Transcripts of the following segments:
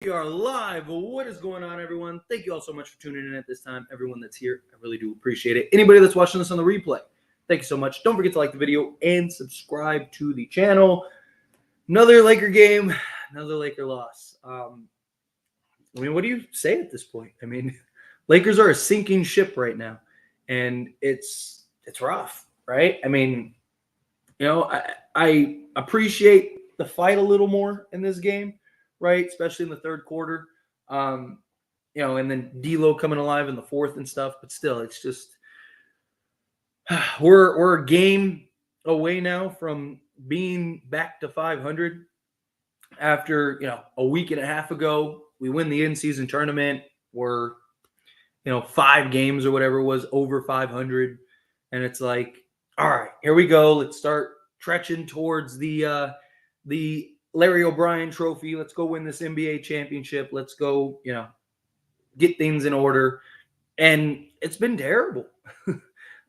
We are live. What is going on, everyone? Thank you all so much for tuning in at this time. Everyone that's here, I really do appreciate it. Anybody that's watching this on the replay, thank you so much. Don't forget to like the video and subscribe to the channel. Another Laker game, another Laker loss. What do you say at this point? Lakers are a sinking ship right now, and it's rough, right? I appreciate the fight a little more in this game, right? Especially in the third quarter. And then D'Lo coming alive in the fourth and stuff. But still, it's just we're a game away now from being back to 500. After a week and a half ago, we win the in-season tournament. We're 5 games or whatever it was over 500, and it's like, all right, here we go. Let's start trekking towards the Larry O'Brien Trophy. Let's go win this NBA championship. Let's go, get things in order. And it's been terrible.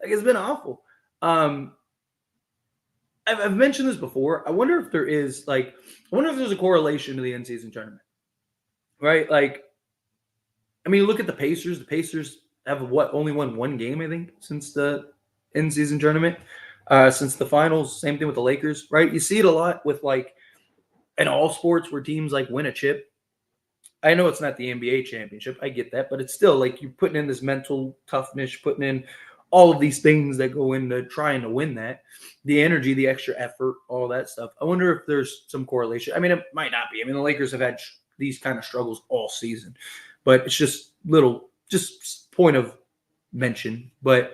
It's been awful. I've mentioned this before. I wonder if there's a correlation to the in-season tournament, right? Look at the Pacers. The Pacers have only won 1 game, I think, since the in-season tournament, since the finals. Same thing with the Lakers, right? You see it a lot with in all sports where teams win a chip. I know it's not the NBA championship. I get that, but it's still you're putting in this mental toughness, putting in all of these things that go into trying to win that, the energy, the extra effort, all that stuff. I wonder if there's some correlation. It might not be. The Lakers have had these kind of struggles all season, but it's just just point of mention. But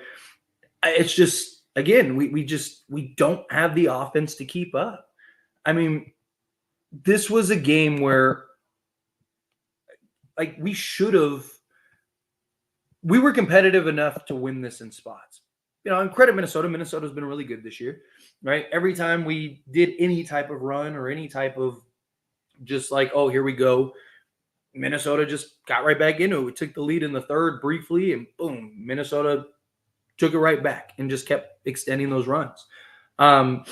it's just, again, we don't have the offense to keep up. This was a game where we were competitive enough to win this in spots. And credit Minnesota. Minnesota's been really good this year, right? Every time we did any type of run or any type of just oh, here we go, Minnesota just got right back into it. We took the lead in the third briefly, and boom, Minnesota took it right back and just kept extending those runs. When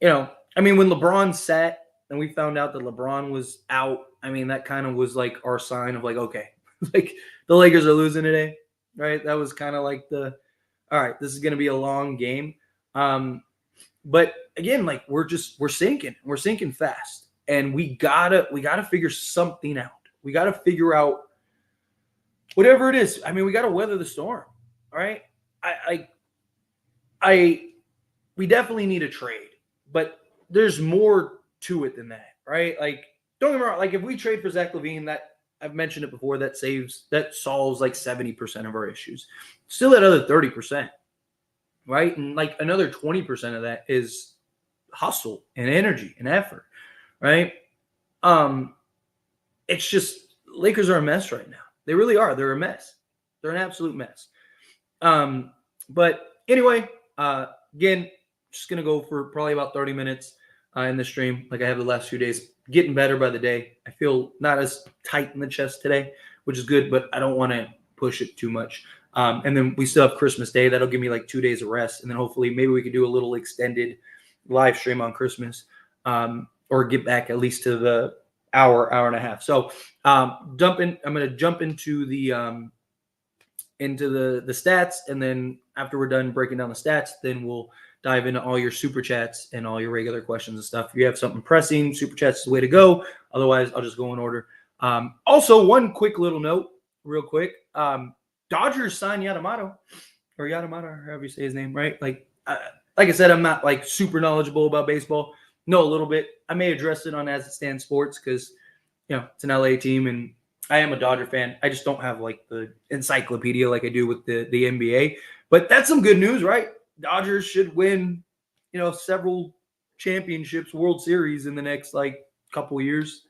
LeBron sat and we found out that LeBron was out, that kind of was our sign of okay, the Lakers are losing today, right? That was kind of all right, this is going to be a long game. But again, we're sinking fast, and we gotta figure something out. We got to figure out whatever it is. We got to weather the storm. All right. We definitely need a trade, but there's more to it than that, right? Don't get me wrong. If we trade for Zach LaVine, that I've mentioned it before, that solves 70% of our issues. Still that other 30%, right? And another 20% of that is hustle and energy and effort, right? It's just Lakers are a mess right now. They really are. They're a mess. They're an absolute mess. But anyway, again, just going to go for probably about 30 minutes in the stream like I have the last few days. Getting better by the day. I feel not as tight in the chest today, which is good, but I don't want to push it too much. And then we still have Christmas Day. That'll give me 2 days of rest. And then hopefully maybe we could do a little extended live stream on Christmas, or get back at least to the hour and a half. So I'm going to jump into the stats, and then after we're done breaking down the stats, then we'll dive into all your super chats and all your regular questions and stuff. If you have something pressing, super chats is the way to go. Otherwise, I'll just go in order. Also, one quick little note, real quick. Dodgers signed Yamamoto, or however you say his name, right? Like I said, I'm not super knowledgeable about baseball. Know a little bit. I may address it on As It Stands Sports because it's an LA team and I am a Dodger fan. I just don't have the encyclopedia like I do with the NBA. But that's some good news, right? Dodgers should win, several championships, World Series in the next couple years.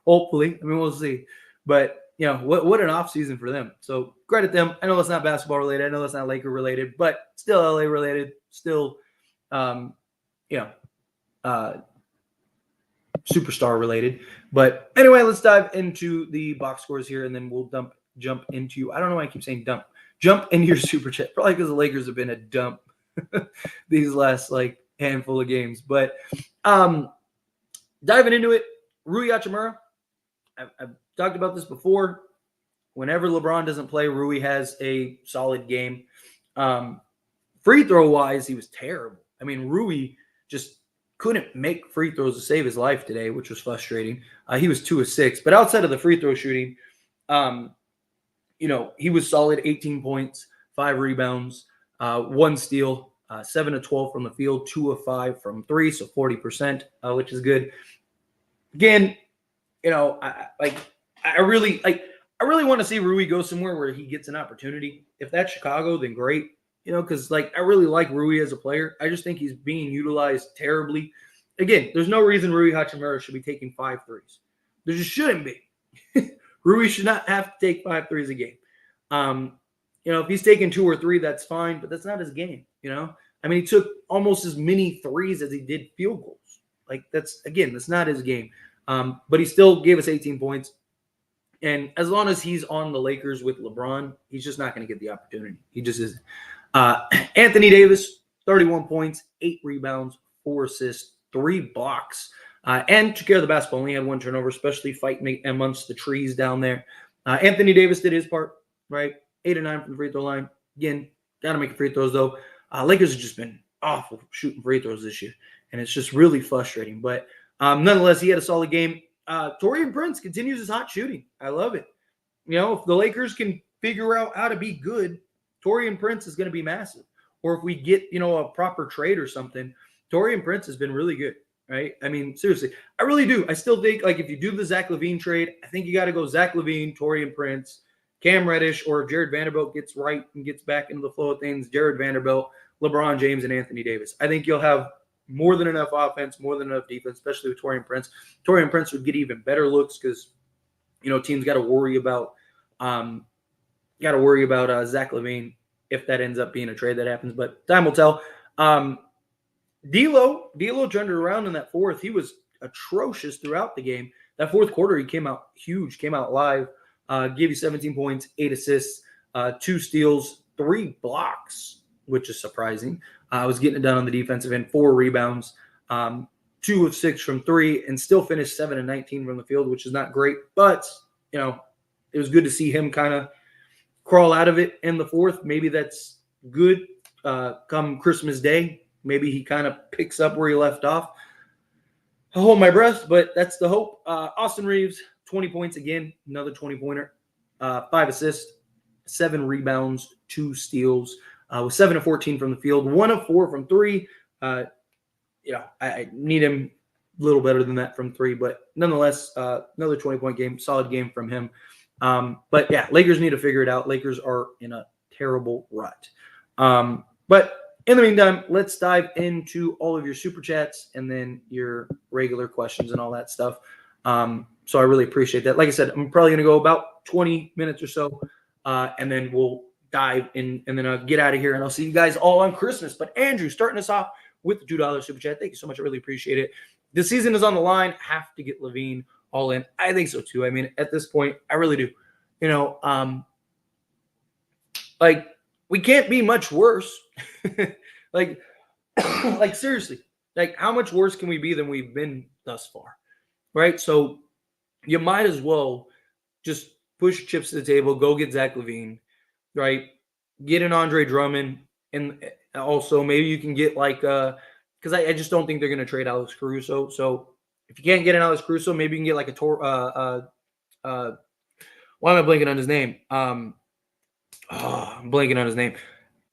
Hopefully. We'll see. But what an off season for them. So credit them. I know that's not basketball related. I know that's not Laker related, but still LA related. Still, superstar related. But anyway, let's dive into the box scores here, and then we'll jump into, I don't know why I keep saying jump into your super chat, probably because the Lakers have been a dump these last handful of games. But diving into it, Rui Hachimura, I've talked about this before. Whenever LeBron doesn't play, Rui has a solid game. Free throw wise, he was terrible. I mean, Rui just couldn't make free throws to save his life today, which was frustrating. He was 2 of 6, but outside of the free throw shooting, he was solid. 18 points, 5 rebounds, 1 steal, 7 of 12 from the field, 2 of 5 from 3, so 40%, which is good. Again, I really want to see Rui go somewhere where he gets an opportunity. If that's Chicago, then great. Because I really like Rui as a player. I just think he's being utilized terribly. Again, there's no reason Rui Hachimura should be taking 5 threes. There just shouldn't be. Rui should not have to take 5 threes a game. If he's taking 2 or 3, that's fine, but that's not his game. I mean, he took almost as many threes as he did field goals. That's not his game. But he still gave us 18 points. And as long as he's on the Lakers with LeBron, he's just not going to get the opportunity. He just isn't. Anthony Davis, 31 points, 8 rebounds, 4 assists, 3 blocks, and took care of the basketball. Only had 1 turnover, especially fighting amongst the trees down there. Anthony Davis did his part, right? 8 of 9 from the free throw line. Again, got to make free throws, though. Lakers have just been awful shooting free throws this year, and it's just really frustrating. But nonetheless, he had a solid game. Taurean Prince continues his hot shooting. I love it. If the Lakers can figure out how to be good, Taurean Prince is going to be massive. Or if we get, a proper trade or something, Taurean Prince has been really good, right? I mean, seriously, I really do. I still think, if you do the Zach LaVine trade, I think you got to go Zach LaVine, Taurean Prince, Cam Reddish, or if Jared Vanderbilt gets right and gets back into the flow of things, Jared Vanderbilt, LeBron James, and Anthony Davis. I think you'll have more than enough offense, more than enough defense, especially with Taurean Prince. Taurean Prince would get even better looks because, teams got to worry about Zach LaVine if that ends up being a trade that happens. But time will tell. D'Lo turned it around in that fourth. He was atrocious throughout the game. That fourth quarter, he came out huge, came out live, gave you 17 points, 8 assists, 2 steals, 3 blocks, which is surprising. Was getting it done on the defensive end, 4 rebounds, 2 of 6 from 3, and still finished 7 of 19 from the field, which is not great. But, it was good to see him kind of crawl out of it in the fourth. Maybe that's good come Christmas Day. Maybe he kind of picks up where he left off. I hold my breath, but that's the hope. Austin Reeves, 20 points again, another 20-pointer, 5 assists, 7 rebounds, 2 steals, with 7 of 14 from the field, 1 of 4 from 3. I need him a little better than that from 3, but nonetheless, another 20-point game, solid game from him. But yeah, Lakers need to figure it out. Lakers are in a terrible rut. But in the meantime, let's dive into all of your super chats and then your regular questions and all that stuff. So I really appreciate that. Like I said, I'm probably going to go about 20 minutes or so, and then we'll dive in and then I'll get out of here and I'll see you guys all on Christmas. But Andrew, starting us off with the $2 super chat. Thank you so much. I really appreciate it. The season is on the line. Have to get LaVine all in. I think so too. I mean, at this point, I really do. We can't be much worse. like seriously, how much worse can we be than we've been thus far? Right. So you might as well just push chips to the table, go get Zach LaVine, right? Get an Andre Drummond. And also maybe you can get because I just don't think they're going to trade Alex Caruso. So if you can't get an Alex Caruso, maybe you can get why am I blanking on his name? I'm blanking on his name.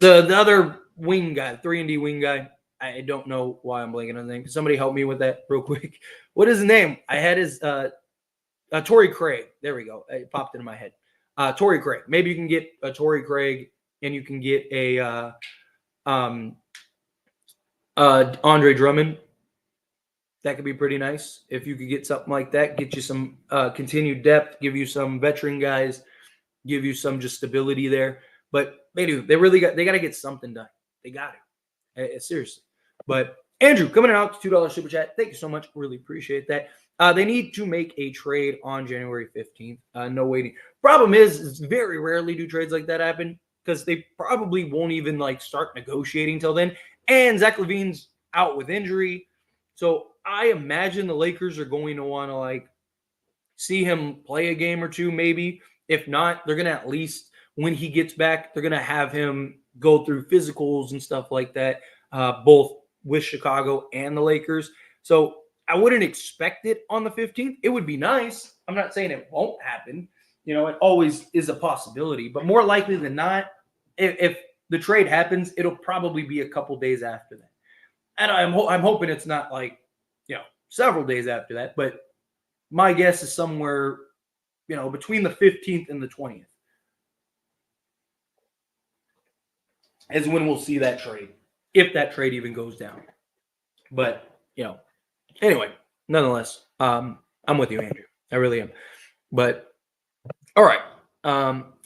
The other wing guy, 3-and-D wing guy. I don't know why I'm blanking on his name. Somebody help me with that real quick. What is his name? I had his Torrey Craig. There we go. It popped into my head. Torrey Craig. Maybe you can get a Torrey Craig and you can get a Andre Drummond. That could be pretty nice if you could get something like that. Get you some continued depth, give you some veteran guys, give you some just stability there. But they do. They got to get something done. They got it. Seriously. But Andrew, coming out to $2 super chat. Thank you so much. Really appreciate that. They need to make a trade on January 15th. No waiting. Problem is very rarely do trades like that happen because they probably won't even start negotiating till then. And Zach LaVine's out with injury. So I imagine the Lakers are going to want to see him play a game or two, maybe. If not, they're going to at least, when he gets back, they're going to have him go through physicals and stuff like that, both with Chicago and the Lakers. So I wouldn't expect it on the 15th. It would be nice. I'm not saying it won't happen. You know, it always is a possibility, but more likely than not, if the trade happens, it'll probably be a couple days after that. And I'm hoping it's not like, several days after that, but my guess is somewhere, between the 15th and the 20th is when we'll see that trade, if that trade even goes down. But, anyway, nonetheless, I'm with you, Andrew. I really am. But, all right,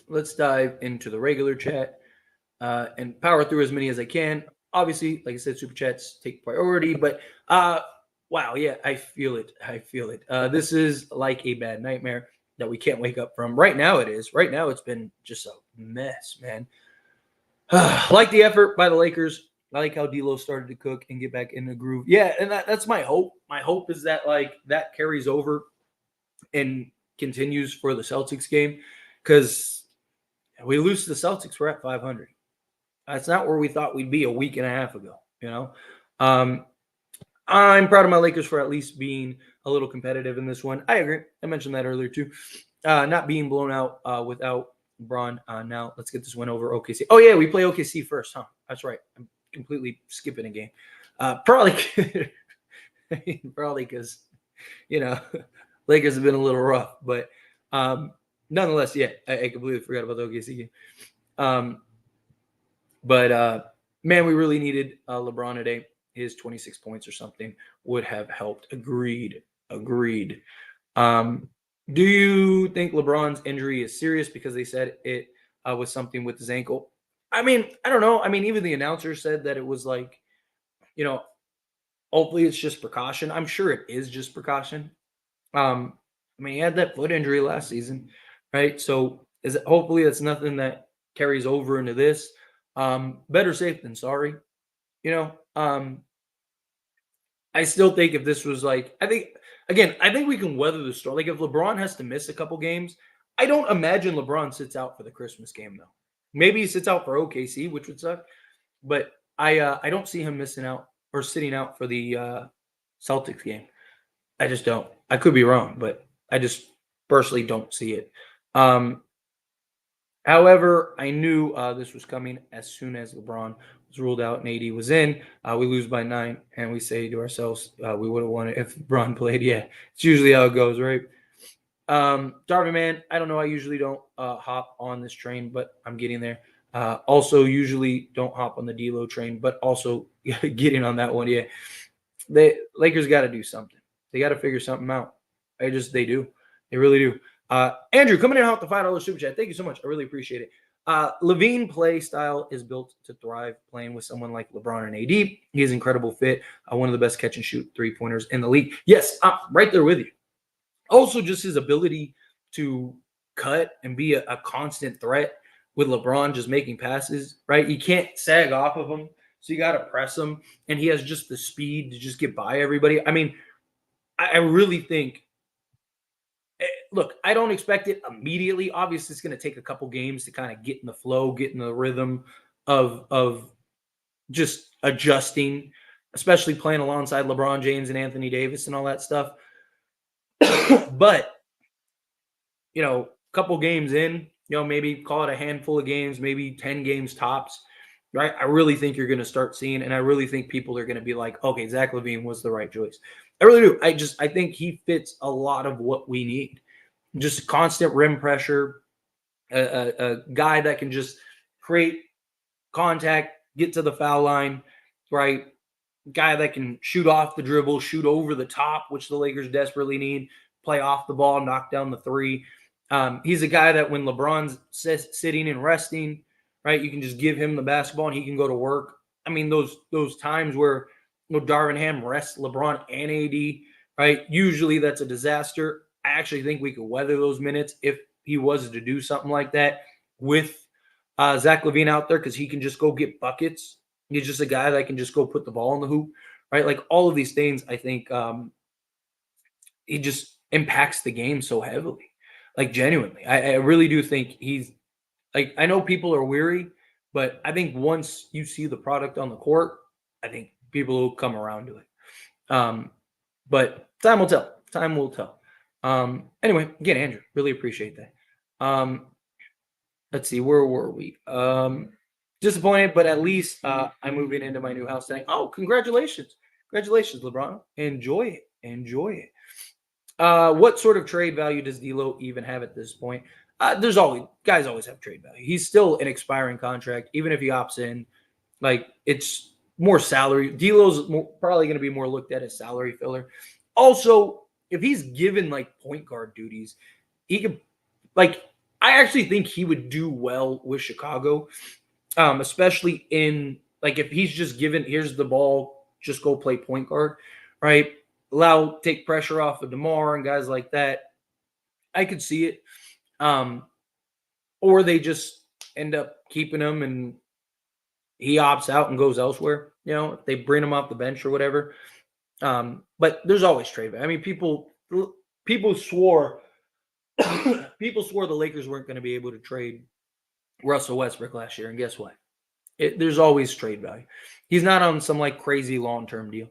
let's dive into the regular chat and power through as many as I can. Obviously, like I said, super chats take priority, but wow, yeah, I feel it. This is like a bad nightmare that we can't wake up from. Right now it is. Right now it's been just a mess, man. Like the effort by the Lakers. I like how D'Lo started to cook and get back in the groove. Yeah, and that's my hope. My hope is that that carries over and continues for the Celtics game, because we lose to the Celtics, we're at 500. That's not where we thought we'd be a week and a half ago. I'm proud of my Lakers for at least being a little competitive in this one. I agree. I mentioned that earlier too. Not being blown out without LeBron. Now let's get this win over OKC. Oh yeah, we play OKC first, huh? That's right. I'm completely skipping a game. Probably because Lakers have been a little rough, but nonetheless, yeah, I completely forgot about the OKC game. But man, we really needed LeBron today. His 26 points or something would have helped. Agreed. Do you think LeBron's injury is serious? Because they said it was something with his ankle. I mean, I don't know. I mean, even the announcer said that it was like, hopefully it's just precaution. I'm sure it is just precaution. I mean, he had that foot injury last season, right? So hopefully that's nothing that carries over into this. Better safe than sorry. I still think if this was I think we can weather the storm. Like if LeBron has to miss a couple games, I don't imagine LeBron sits out for the Christmas game though. Maybe he sits out for OKC, which would suck, but I don't see him missing out or sitting out for the Celtics game. I just don't. I could be wrong, but I just personally don't see it. However, I knew this was coming as soon as LeBron was ruled out and AD was in. We lose by 9, and we say to ourselves, we would have won it if LeBron played. Yeah, it's usually how it goes, right? Darvin, man, I don't know. I usually don't hop on this train, but I'm getting there. Also, usually don't hop on the D'Lo train, but also getting on that one. Yeah, Lakers got to do something. They got to figure something out. They do. They really do. Andrew, coming in out the $5 super chat. Thank you so much. I really appreciate it. LaVine play style is built to thrive playing with someone like LeBron and AD. He is an incredible fit. One of the best catch and shoot 3-pointers in the league. Yes, I'm right there with you. Also, just his ability to cut and be a constant threat with LeBron just making passes, right? You can't sag off of him, so you got to press him. And he has just the speed to just get by everybody. I mean, I really think, look, I don't expect it immediately. Obviously, it's going to take a couple games to kind of get in the flow, get in the rhythm of just adjusting, especially playing alongside LeBron James and Anthony Davis and all that stuff. But, a couple games in, maybe call it a handful of games, maybe 10 games tops, right? I really think you're going to start seeing, and I really think people are going to be like, okay, Zach LaVine was the right choice. I really do. I think he fits a lot of what we need. Just constant rim pressure, a guy that can just create contact, get to the foul line, right? Guy that can shoot off the dribble, shoot over the top, which the Lakers desperately need, play off the ball, knock down the three. He's a guy that when LeBron's sitting and resting, right, you can just give him the basketball and he can go to work. I mean, those times where Darvin Ham rests LeBron and AD, right? Usually that's a disaster. I actually think we could weather those minutes if he was to do something like that with Zach LaVine out there, because he can just go get buckets. He's just a guy that can just go put the ball in the hoop, right? Like all of these things, I think he just impacts the game so heavily. Like genuinely, I really do think he's like, I know people are weary, but I think once you see the product on the court, I think people will come around to it. Um, but time will tell. Time will tell. Anyway, again, Andrew, really appreciate that. Let's see, where were we? Disappointed, but at least I'm moving into my new house today. Oh, congratulations. Congratulations, LeBron. Enjoy it. Enjoy it. What sort of trade value does D'Lo even have at this point? There's always guys always have trade value. He's still an expiring contract, even if he opts in. Like it's more salary. D'Lo's probably going to be more looked at as salary filler. Also, if he's given like point guard duties, he could like. I actually think he would do well with Chicago, especially in like if he's just given here's the ball, just go play point guard, right? Take pressure off of DeMar and guys like that. I could see it. Or they just end up keeping him and he opts out and goes elsewhere. You know, if they bring him off the bench or whatever. But there's always trade. I mean, people swore people swore the Lakers weren't going to be able to trade Russell Westbrook last year, and guess what? There's always trade value. He's not on some like crazy long-term deal.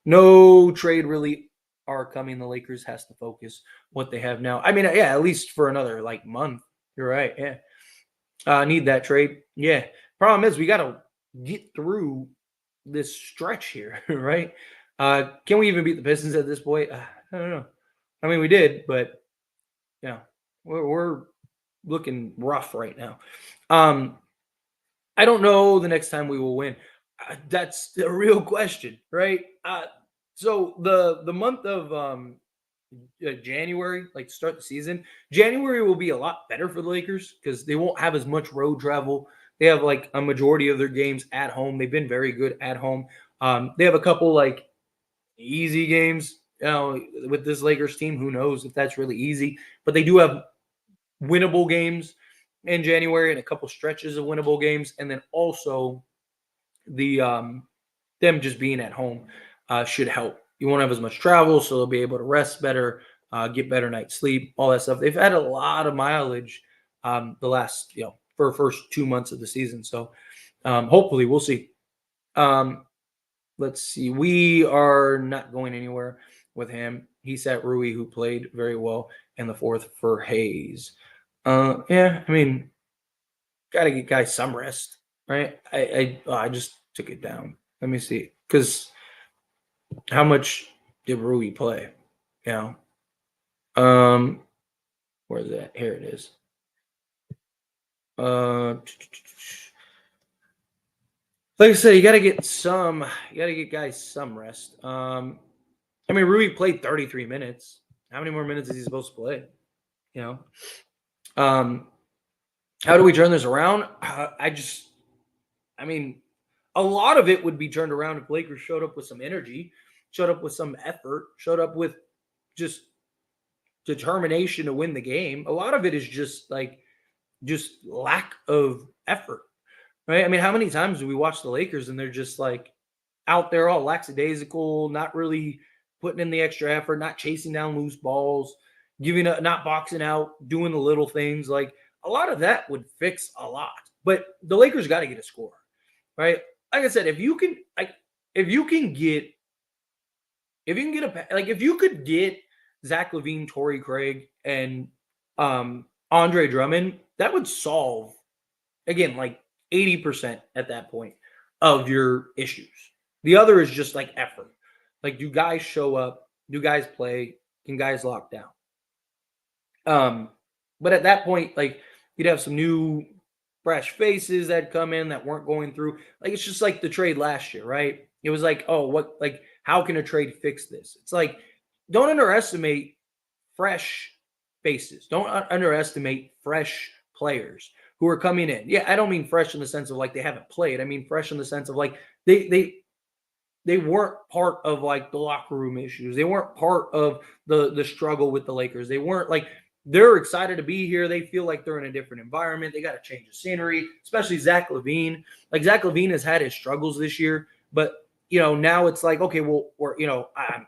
No trade really are coming. The Lakers has to focus what they have now. I mean, yeah, at least for another like month. You're right. Yeah. Need that trade. Yeah. Problem is we got to get through this stretch here, right? Can we even beat the Pistons at this point? I don't know. I mean, we did, but yeah, we're looking rough right now. I don't know the next time we will win. That's the real question, right? So the month of January, like to start the season, January will be a lot better for the Lakers because they won't have as much road travel. They have like a majority of their games at home. They've been very good at home. They have a couple like easy games, you know, with this Lakers team. Who knows if that's really easy? But they do have winnable games in January and a couple stretches of winnable games, and then also the them just being at home should help. You won't have as much travel, so they'll be able to rest better, get better night's sleep, all that stuff. They've had a lot of mileage the last, for first 2 months of the season. So hopefully we'll see. Let's see. We are not going anywhere with him. He sat Rui, who played very well in the fourth for Hayes. Yeah, I mean, got to get guys some rest, right? I just took it down. Let me see, because how much did Rui play? You know, where's that? Here it is. Like I said, you got to get guys some rest. I mean, Rui played 33 minutes. How many more minutes is he supposed to play? You know, how do we turn this around? I mean, a lot of it would be turned around if Lakers showed up with some energy, showed up with some effort, showed up with just determination to win the game. A lot of it is just lack of effort, right? I mean, how many times do we watch the Lakers and they're just like out there all lackadaisical, not really putting in the extra effort, not chasing down loose balls, not boxing out, doing the little things. Like a lot of that would fix a lot. But the Lakers got to get a score, right? Like I said, if you could get Zach LaVine, Torrey Craig, and Andre Drummond, that would solve again like 80% at that point of your issues. The other is just like effort. Like, do guys show up? Do guys play? Can guys lock down? But at that point, like you'd have some new fresh faces that come in that weren't going through. Like it's just like the trade last year, right? It was like, how can a trade fix this? It's like, don't underestimate fresh faces. Don't underestimate fresh players who are coming in. Yeah, I don't mean fresh in the sense of like they haven't played. I mean fresh in the sense of like they weren't part of like the locker room issues. They weren't part of the struggle with the Lakers. They weren't like, they're excited to be here. They feel like they're in a different environment. They got to change the scenery, especially Zach LaVine. Like Zach LaVine has had his struggles this year, but now it's like, okay, well,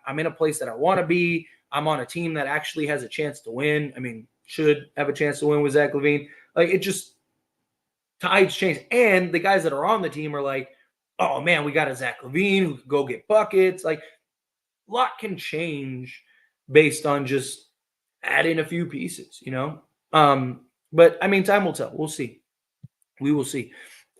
I'm in a place that I want to be. I'm on a team that actually has a chance to win. I mean, should have a chance to win with Zach LaVine. Like, it just, tides change. And the guys that are on the team are like, oh man, we got a Zach LaVine who can go get buckets. Like, a lot can change based on just adding a few pieces, But I mean, time will tell. We'll see. We will see.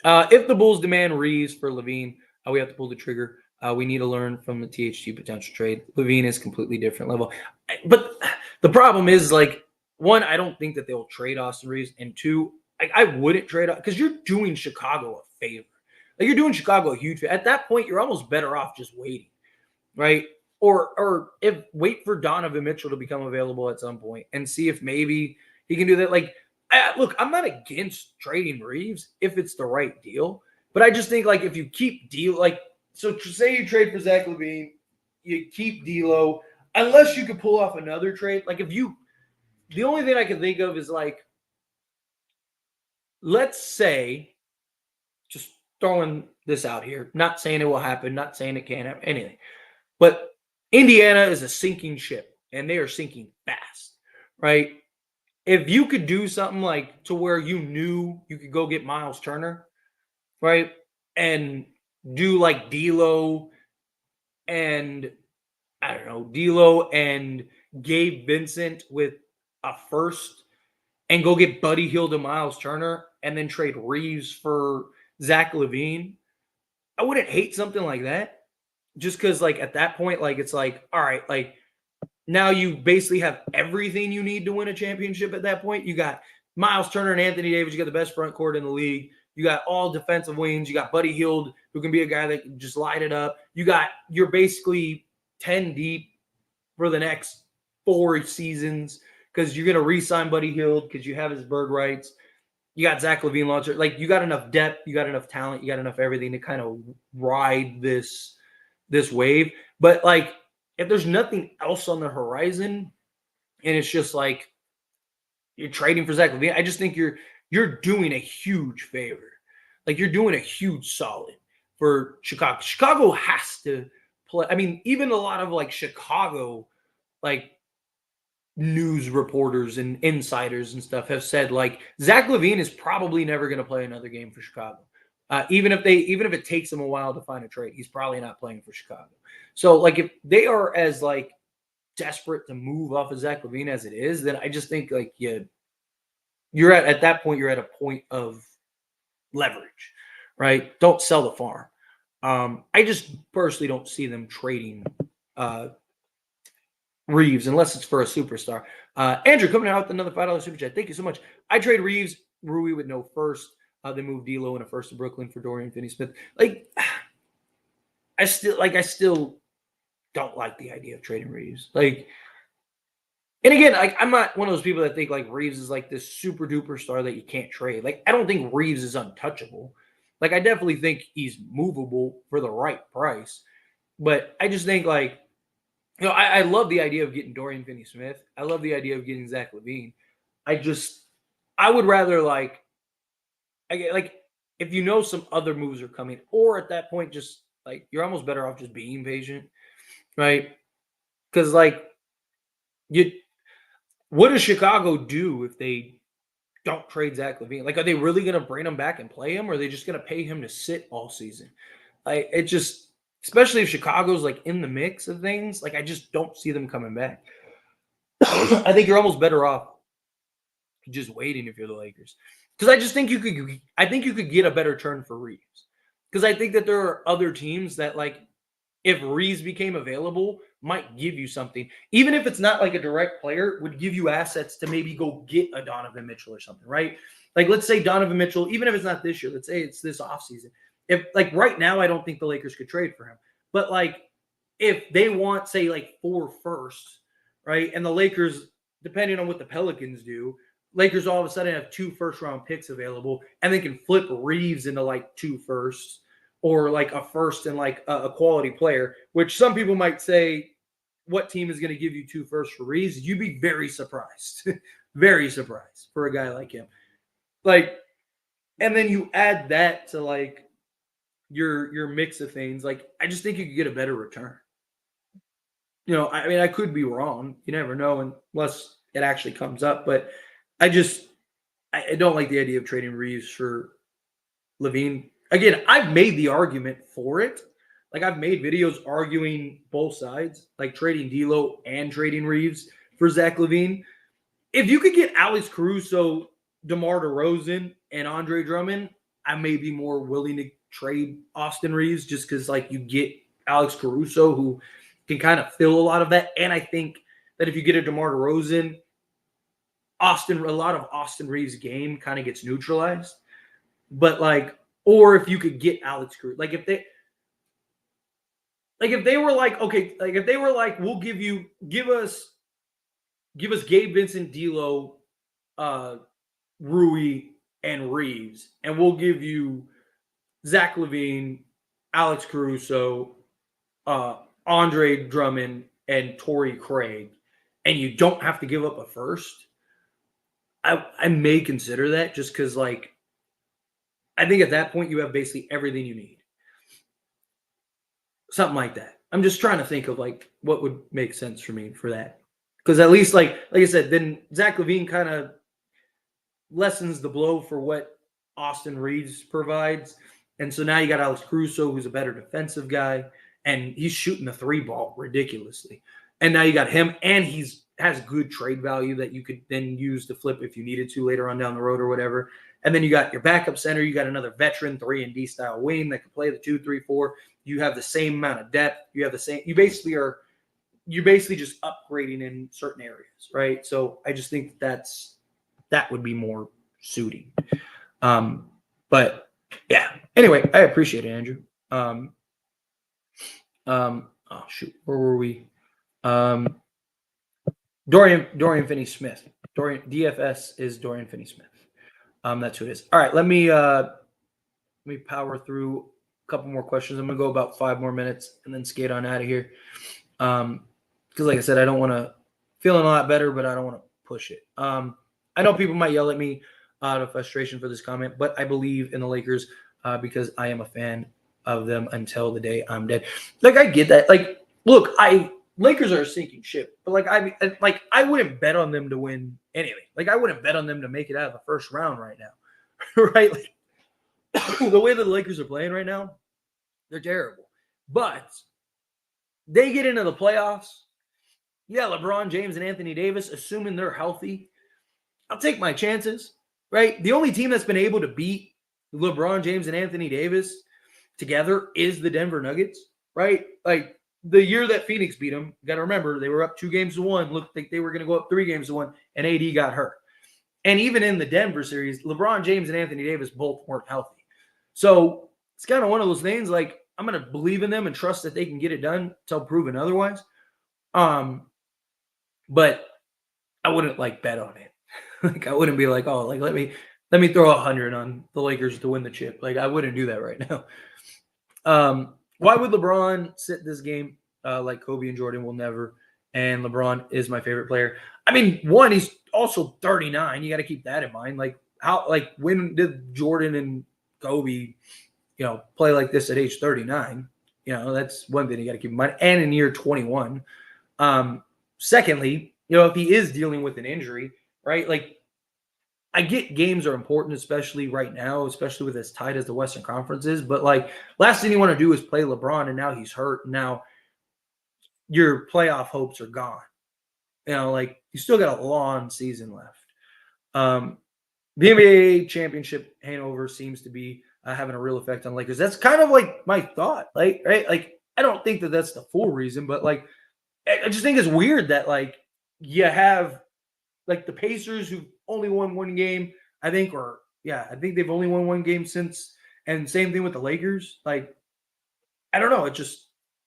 If the Bulls demand Reeves for LaVine, we have to pull the trigger. We need to learn from the THT potential trade. LaVine is completely different level. But the problem is, like, one, I don't think that they'll trade Austin Reeves. And two, I wouldn't trade because you're doing Chicago a favor. Like, you're doing Chicago a huge favor. At that point, you're almost better off just waiting, right? Or if wait for Donovan Mitchell to become available at some point and see if maybe he can do that. Like, look, I'm not against trading Reeves if it's the right deal, but I just think, like, if you keep so say you trade for Zach LaVine, you keep D'Lo, unless you could pull off another trade. Like, the only thing I can think of is, like, let's say, just throwing this out here, not saying it will happen, not saying it can't happen, anything, but Indiana is a sinking ship and they are sinking fast, right? If you could do something like to where you knew you could go get Miles Turner, right? And do like D'Lo and D'Lo and Gabe Vincent with a first and go get Buddy Hield and Miles Turner and then trade Reeves for Zach LaVine. I wouldn't hate something like that just because, like, at that point, like, it's like, all right, like, now you basically have everything you need to win a championship at that point. You got Miles Turner and Anthony Davis. You got the best front court in the league. You got all defensive wings. You got Buddy Hield, who can be a guy that can just light it up. You're basically 10 deep for the next 4 seasons because you're going to re-sign Buddy Hield because you have his bird rights. You got Zach LaVine launcher. Like, you got enough depth. You got enough talent. You got enough everything to kind of ride this wave. But, like, if there's nothing else on the horizon and it's just like you're trading for Zach LaVine, I just think you're doing a huge favor. Like, you're doing a huge solid for Chicago. Chicago has to play. I mean, even a lot of, like, Chicago, like, news reporters and insiders and stuff have said, like, Zach LaVine is probably never going to play another game for Chicago. Even if it takes him a while to find a trade, he's probably not playing for Chicago. So, like, if they are as, like, desperate to move off of Zach LaVine as it is, then I just think, like, you're at that point, you're at a point of leverage, right? Don't sell the farm. I just personally don't see them trading Reeves unless it's for a superstar. Andrew coming out with another $5 super chat. Thank you so much. I trade Reeves, Rui with no first. They moved D'Lo and a first to Brooklyn for Dorian Finney-Smith. Like, I still don't like the idea of trading Reeves. Like, and again, like, I'm not one of those people that think, like, Reeves is like this super duper star that you can't trade. Like, I don't think Reeves is untouchable. Like, I definitely think he's movable for the right price. But I just think, like, I love the idea of getting Dorian Finney-Smith. I love the idea of getting Zach LaVine. I would rather, like, if you know some other moves are coming, or at that point, just, like, you're almost better off just being patient, right? Because, like, what does Chicago do if they don't trade Zach LaVine? Like, are they really going to bring him back and play him, or are they just going to pay him to sit all season? Like, it just, especially if Chicago's, like, in the mix of things, like, I just don't see them coming back. I think you're almost better off just waiting if you're the Lakers. Because I just think you could get a better turn for Reeves. Because I think that there are other teams that, like, if Reeves became available, might give you something. Even if it's not like a direct player, would give you assets to maybe go get a Donovan Mitchell or something, right? Like, let's say Donovan Mitchell, even if it's not this year, let's say it's this offseason. If, like, right now, I don't think the Lakers could trade for him. But, like, if they want, say, like, 4 firsts, right? And the Lakers, depending on what the Pelicans do, Lakers all of a sudden have 2 first-round picks available, and they can flip Reeves into, like, 2 firsts or, like, a first and, like, a quality player, which some people might say, what team is going to give you 2 firsts for Reeves? You'd be very surprised. Very surprised for a guy like him. Like, and then you add that to, like, your mix of things, like I just think you could get a better return. I mean, I could be wrong. You never know unless it actually comes up. But I just I don't like the idea of trading Reeves for Levine. Again, I've made the argument for it. Like I've made videos arguing both sides, like trading D'Lo and trading Reeves for Zach Levine. If you could get Alex Caruso, DeMar DeRozan, and Andre Drummond, I may be more willing to trade Austin Reeves just because like you get Alex Caruso who can kind of fill a lot of that. And I think that if you get a DeMar DeRozan, a lot of Austin Reeves' game kind of gets neutralized. But like, or if you could get Alex Caruso, like if they were like, okay, like if they were like, we'll give us Gabe Vincent, D'Lo, Rui, and Reeves, and we'll give you Zach Levine, Alex Caruso, Andre Drummond, and Torrey Craig, and you don't have to give up a first. I may consider that just because, like, I think at that point you have basically everything you need. Something like that. I'm just trying to think of like what would make sense for me for that. Because at least like I said, then Zach Levine kind of lessens the blow for what Austin Reeves provides. And so now you got Alex Caruso, who's a better defensive guy, and he's shooting the three ball ridiculously. And now you got him, and has good trade value that you could then use to flip if you needed to later on down the road or whatever. And then you got your backup center. You got another veteran 3-and-D style wing that can play the 2, 3, 4. You have the same amount of depth. You have the same. You're basically just upgrading in certain areas, right? So I just think that would be more suiting. But yeah. Anyway, I appreciate it, Andrew. Oh shoot, where were we? Dorian Finney-Smith. DFS is Dorian Finney-Smith. That's who it is. All right, let me power through a couple more questions. I'm gonna go about 5 more minutes and then skate on out of here. Because like I said, I don't want to feeling a lot better, but I don't want to push it. I know people might yell at me out of frustration for this comment, but I believe in the Lakers because I am a fan of them until the day I'm dead. Like I get that. Like, look, Lakers are a sinking ship, but I wouldn't bet on them to win anything. Like I wouldn't bet on them to make it out of the first round right now, right? Like, the way the Lakers are playing right now, they're terrible. But they get into the playoffs. Yeah, LeBron James and Anthony Davis, assuming they're healthy, I'll take my chances, right? The only team that's been able to beat LeBron James and Anthony Davis together is the Denver Nuggets, right? Like the year that Phoenix beat them, you got to remember they were up 2-1, looked like they were going to go up 3-1, and AD got hurt. And even in the Denver series, LeBron James and Anthony Davis both weren't healthy. So it's kind of one of those things like I'm going to believe in them and trust that they can get it done until proven otherwise. But I wouldn't like bet on it. Like I wouldn't be like, oh, like let me throw 100 on the Lakers to win the chip. Like I wouldn't do that right now. Why would LeBron sit this game like Kobe and Jordan will never? And LeBron is my favorite player. I mean, one, he's also 39. You got to keep that in mind. Like when did Jordan and Kobe, play like this at age 39? That's one thing you got to keep in mind. And in year 21. Secondly, if he is dealing with an injury, right? Like I get games are important, especially right now, especially with as tight as the Western Conference is. But like last thing you want to do is play LeBron, and now he's hurt. Now your playoff hopes are gone. Like you still got a long season left. The NBA championship hangover seems to be having a real effect on Lakers. That's kind of like my thought, right? Like I don't think that that's the full reason, but like I just think it's weird that like you have like the Pacers who only won one game, I think they've only won one game since, and same thing with the Lakers. Like, I don't know.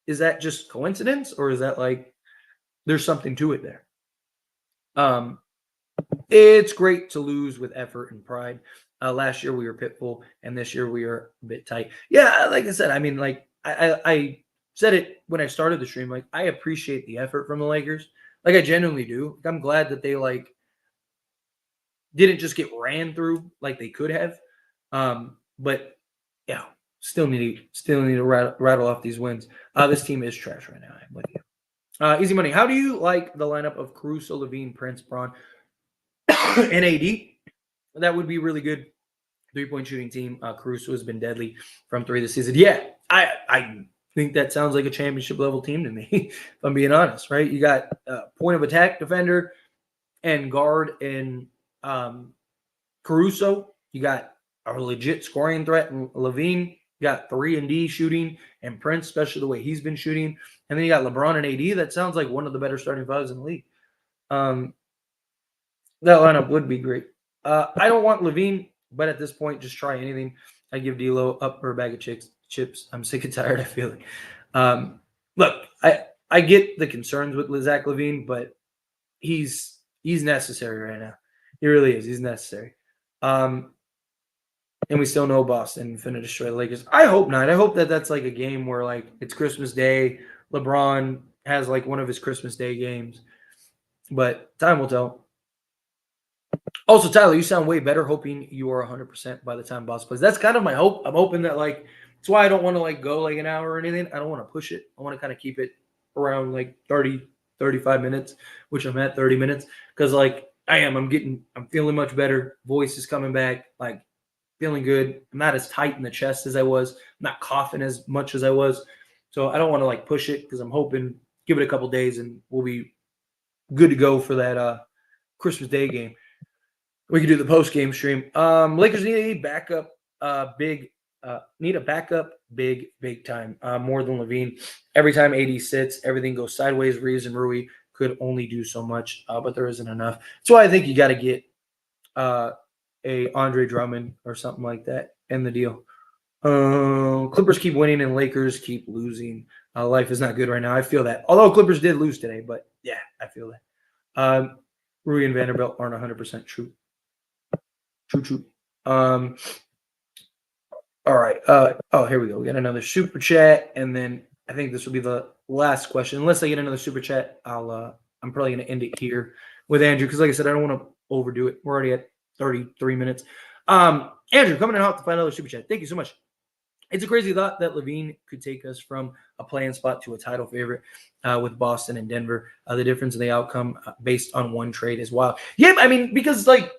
Is that just coincidence or is that like, there's something to it there? It's great to lose with effort and pride. Last year we were pitful and this year we are a bit tight. Yeah. Like I said, I mean, like I said it when I started the stream, like I appreciate the effort from the Lakers. Like I genuinely do. I'm glad that they like didn't just get ran through like they could have. But yeah, still need to rattle off these wins. This team is trash right now. I'm with you. Easy money. How do you like the lineup of Caruso, LaVine, Prince, Braun, and AD? That would be really good. 3-point shooting team. Caruso has been deadly from 3 this season. Yeah, I think that sounds like a championship level team to me, if I'm being honest, right? You got point of attack defender and guard in Caruso. You got a legit scoring threat in LaVine. You got 3 and D shooting and Prince, especially the way he's been shooting. And then you got LeBron and AD. That sounds like one of the better starting fives in the league. That lineup would be great. I don't want LaVine, but at this point, just try anything. I give D'Lo up for a bag of chips. I'm sick and tired, I feel like. Look, I get the concerns with Zach LaVine, but he's necessary right now. He really is. He's necessary. And we still know Boston finna destroy the Lakers. I hope not. I hope that that's like a game where like it's Christmas Day. LeBron has like one of his Christmas Day games. But time will tell. Also, Tyler, you sound way better. Hoping you are 100% by the time Boston plays. That's kind of my hope. I'm hoping that like that's why I don't want to like go like an hour or anything. I don't want to push it. I want to kind of keep it around like 30, 35 minutes, which I'm at 30 minutes. Because like I'm feeling much better. Voice is coming back. Like feeling good. I'm not as tight in the chest as I was. I'm not coughing as much as I was. So I don't want to like push it because I'm hoping give it a couple days and we'll be good to go for that Christmas Day game. We could do the post game stream. Lakers need a backup big time, more than LaVine. Every time AD sits, everything goes sideways. Reeves and Rui could only do so much, but there isn't enough. That's why I think you got to get a Andre Drummond or something like that in the deal. Clippers keep winning and Lakers keep losing. Life is not good right now. I feel that. Although Clippers did lose today, but yeah, I feel that. Rui and Vanderbilt aren't 100% true. True. All right. Here we go. We got another super chat, and then I think this will be the last question. Unless I get another super chat, I'm probably gonna end it here with Andrew because, like I said, I don't want to overdo it. We're already at 33 minutes. Andrew, coming in hot to find another super chat. Thank you so much. It's a crazy thought that LaVine could take us from a play-in spot to a title favorite with Boston and Denver. The difference in the outcome based on one trade is wild. Yeah, I mean, because like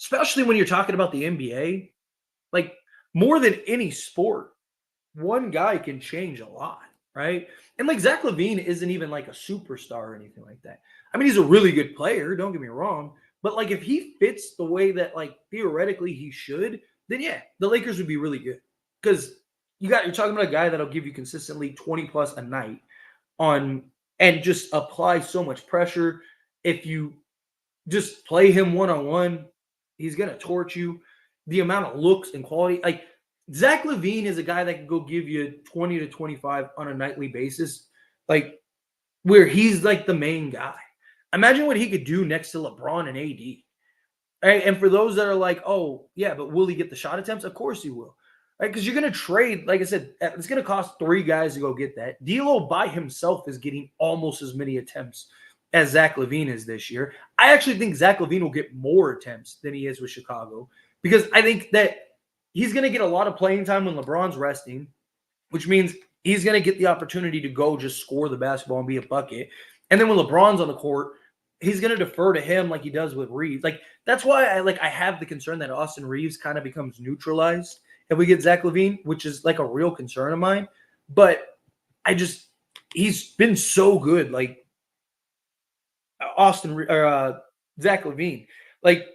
especially when you're talking about the NBA, like more than any sport, one guy can change a lot, right? And like Zach LaVine isn't even like a superstar or anything like that. I mean, he's a really good player, don't get me wrong. But like if he fits the way that like theoretically he should, then yeah, the Lakers would be really good. Because you're talking about a guy that'll give you consistently 20 plus a night and just apply so much pressure. If you just play him one-on-one, he's going to torch you. The amount of looks and quality. Like, Zach LaVine is a guy that can go give you 20 to 25 on a nightly basis, like, where he's, like, the main guy. Imagine what he could do next to LeBron and AD. Right? And for those that are like, oh, yeah, but will he get the shot attempts? Of course he will. Right? Because you're going to trade, like I said, it's going to cost 3 guys to go get that. D'Lo by himself is getting almost as many attempts as Zach LaVine is this year. I actually think Zach LaVine will get more attempts than he is with Chicago because I think that he's going to get a lot of playing time when LeBron's resting, which means he's going to get the opportunity to go just score the basketball and be a bucket. And then when LeBron's on the court, he's going to defer to him like he does with Reeves. Like that's why I have the concern that Austin Reeves kind of becomes neutralized if we get Zach LaVine, which is like a real concern of mine. But he's been so good. Like, Zach LaVine, like,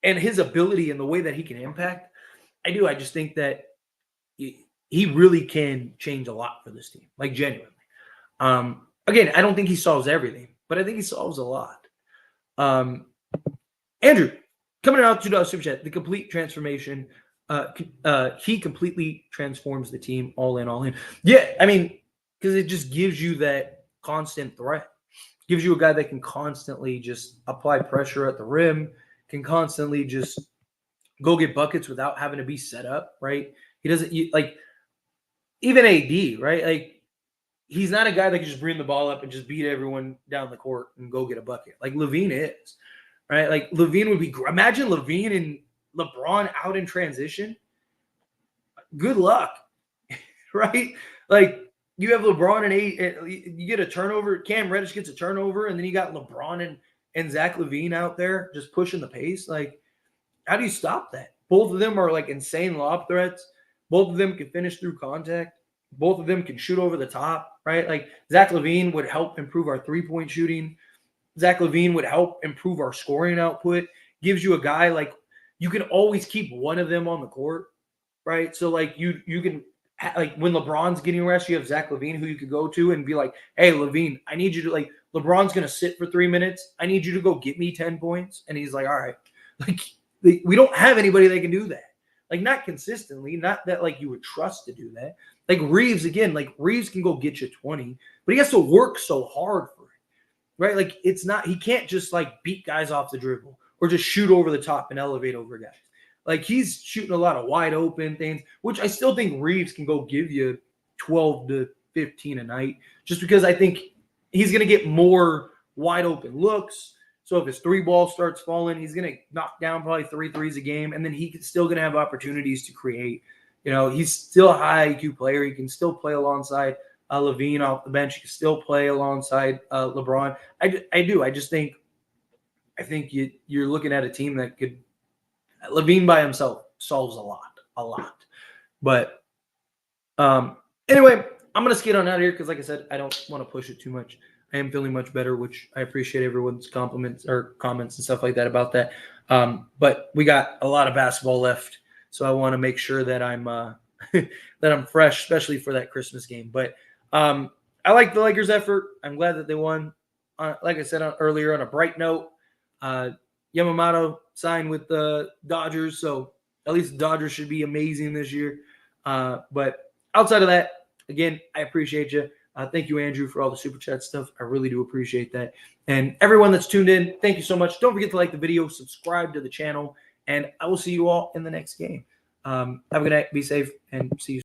and his ability and the way that he can impact, I just think that he really can change a lot for this team, like genuinely. Again, I don't think he solves everything, but I think he solves a lot. Andrew, coming out $2 super chat, the complete transformation. He completely transforms the team all in. Yeah, I mean, because it just gives you that constant threat. Gives you a guy that can constantly just apply pressure at the rim, can constantly just go get buckets without having to be set up, right? He doesn't like even AD, right? Like he's not a guy that can just bring the ball up and just beat everyone down the court and go get a bucket. Like LaVine is, right? Like LaVine would be. Imagine LaVine and LeBron out in transition. good luck, right? Like you have LeBron and you get a turnover. Cam Reddish gets a turnover, and then you got LeBron and Zach LaVine out there just pushing the pace. Like, how do you stop that? Both of them are like insane lob threats. Both of them can finish through contact. Both of them can shoot over the top, right? Like Zach LaVine would help improve our 3-point shooting. Zach LaVine would help improve our scoring output. Gives you a guy like you can always keep one of them on the court, right? So like you can like when LeBron's getting rest, you have Zach LaVine who you could go to and be like, "Hey, LaVine, I need you to like LeBron's gonna sit for 3 minutes. I need you to go get me 10 points." And he's like, "All right." Like we don't have anybody that can do that. Like not consistently, not that like you would trust to do that. Like Reeves again, like Reeves can go get you 20, but he has to work so hard for it, right? Like it's not he can't just like beat guys off the dribble or just shoot over the top and elevate over guys. Like he's shooting a lot of wide open things, which I still think Reeves can go give you 12 to 15 a night, just because I think he's going to get more wide open looks. So if his 3 ball starts falling, he's going to knock down probably 3 threes a game, and then he's still going to have opportunities to create. You know, he's still a high IQ player. He can still play alongside LaVine off the bench. He can still play alongside LeBron. I do. I think you're looking at a team that could – LaVine by himself solves a lot. But anyway, I'm going to skate on out of here because, like I said, I don't want to push it too much. I am feeling much better, which I appreciate everyone's compliments or comments and stuff like that about that. But we got a lot of basketball left, so I want to make sure that I'm that I'm fresh, especially for that Christmas game. But I like the Lakers' effort. I'm glad that they won. Like I said earlier, on a bright note, Yamamoto signed with the Dodgers, so at least the Dodgers should be amazing this year. But outside of that, again, I appreciate you. Thank you, Andrew, for all the Super Chat stuff. I really do appreciate that. And everyone that's tuned in, thank you so much. Don't forget to like the video, subscribe to the channel, and I will see you all in the next game. Have a good night. Be safe, and see you soon.